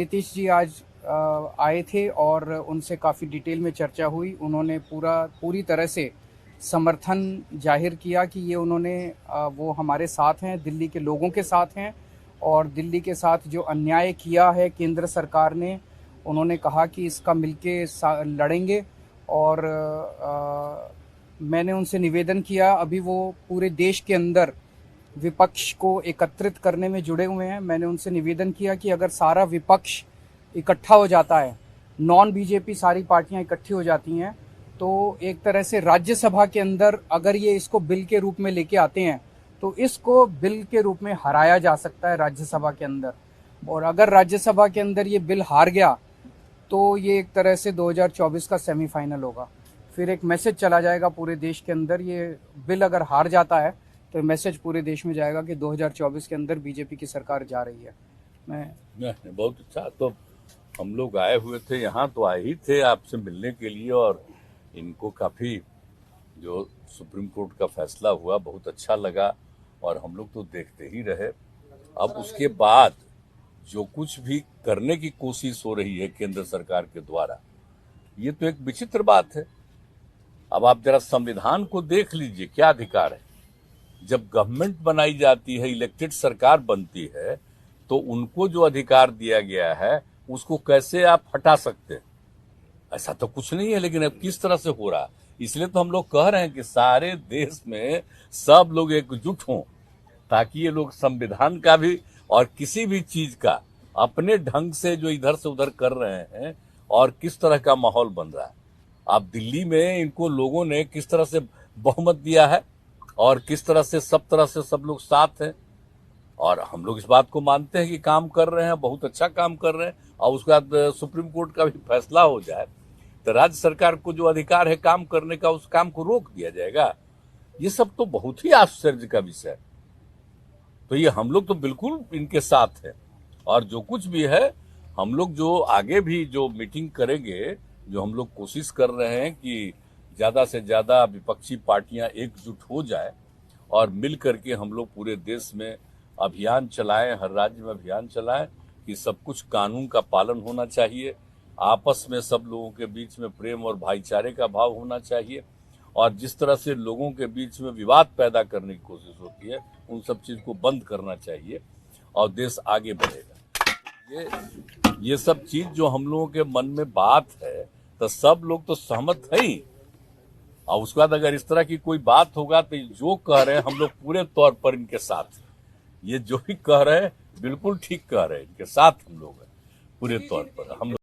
नीतीश जी आज आए थे और उनसे काफ़ी डिटेल में चर्चा हुई। उन्होंने पूरी तरह से समर्थन जाहिर किया कि ये उन्होंने वो हमारे साथ हैं, दिल्ली के लोगों के साथ हैं और दिल्ली के साथ जो अन्याय किया है केंद्र सरकार ने, उन्होंने कहा कि इसका मिलके लड़ेंगे। और मैंने उनसे निवेदन किया, अभी वो पूरे देश के अंदर विपक्ष को एकत्रित करने में जुड़े हुए हैं। मैंने उनसे निवेदन किया कि अगर सारा विपक्ष इकट्ठा हो जाता है, नॉन बीजेपी सारी पार्टियां इकट्ठी हो जाती हैं, तो एक तरह से राज्यसभा के अंदर अगर ये इसको बिल के रूप में लेके आते हैं तो इसको बिल के रूप में हराया जा सकता है राज्यसभा के अंदर। और अगर राज्यसभा के अंदर ये बिल हार गया तो ये एक तरह से 2024 का सेमीफाइनल होगा। फिर एक मैसेज चला जाएगा पूरे देश के अंदर। ये बिल अगर हार जाता है तो मैसेज पूरे देश में जाएगा कि 2024 के अंदर बीजेपी की सरकार जा रही है। नहीं, बहुत अच्छा। तो हम लोग आए हुए थे यहाँ, तो आए ही थे आपसे मिलने के लिए, और इनको काफी जो सुप्रीम कोर्ट का फैसला हुआ बहुत अच्छा लगा, और हम लोग तो देखते ही रहे। अब उसके बाद जो कुछ भी करने की कोशिश हो रही है केंद्र सरकार के द्वारा, ये तो एक विचित्र बात है। अब आप जरा संविधान को देख लीजिए, क्या अधिकार है। जब गवर्नमेंट बनाई जाती है, इलेक्टेड सरकार बनती है, तो उनको जो अधिकार दिया गया है उसको कैसे आप हटा सकते हैं? ऐसा तो कुछ नहीं है। लेकिन अब किस तरह से हो रहा है, इसलिए तो हम लोग कह रहे हैं कि सारे देश में सब लोग एकजुट हों, ताकि ये लोग संविधान का भी और किसी भी चीज का अपने ढंग से जो इधर से उधर कर रहे हैं, और किस तरह का माहौल बन रहा है। अब दिल्ली में इनको लोगों ने किस तरह से बहुमत दिया है, और किस तरह से सब लोग साथ हैं, और हम लोग इस बात को मानते हैं कि काम कर रहे हैं, बहुत अच्छा काम कर रहे हैं। और उसके बाद सुप्रीम कोर्ट का भी फैसला हो जाए तो राज्य सरकार को जो अधिकार है काम करने का, उस काम को रोक दिया जाएगा। ये सब तो बहुत ही आश्चर्य का विषय है। तो ये हम लोग तो बिल्कुल इनके साथ हैं, और जो कुछ भी है हम लोग जो आगे भी जो मीटिंग करेंगे, जो हम लोग कोशिश कर रहे हैं कि ज्यादा से ज्यादा विपक्षी पार्टियां एकजुट हो जाए और मिल करके हम लोग पूरे देश में अभियान चलाएं, हर राज्य में अभियान चलाएं कि सब कुछ कानून का पालन होना चाहिए, आपस में सब लोगों के बीच में प्रेम और भाईचारे का भाव होना चाहिए, और जिस तरह से लोगों के बीच में विवाद पैदा करने की कोशिश होती है, उन सब चीज को बंद करना चाहिए, और देश आगे बढ़ेगा। ये सब चीज जो हम लोगों के मन में बात है, तो सब लोग तो सहमत है ही। और उसके बाद अगर इस तरह की कोई बात होगा तो जो कह रहे हैं हम लोग पूरे तौर पर इनके साथ हैं। ये जो भी कह रहे हैं बिल्कुल ठीक कह रहे हैं, इनके साथ हम लोग हैं पूरे तौर पर। हम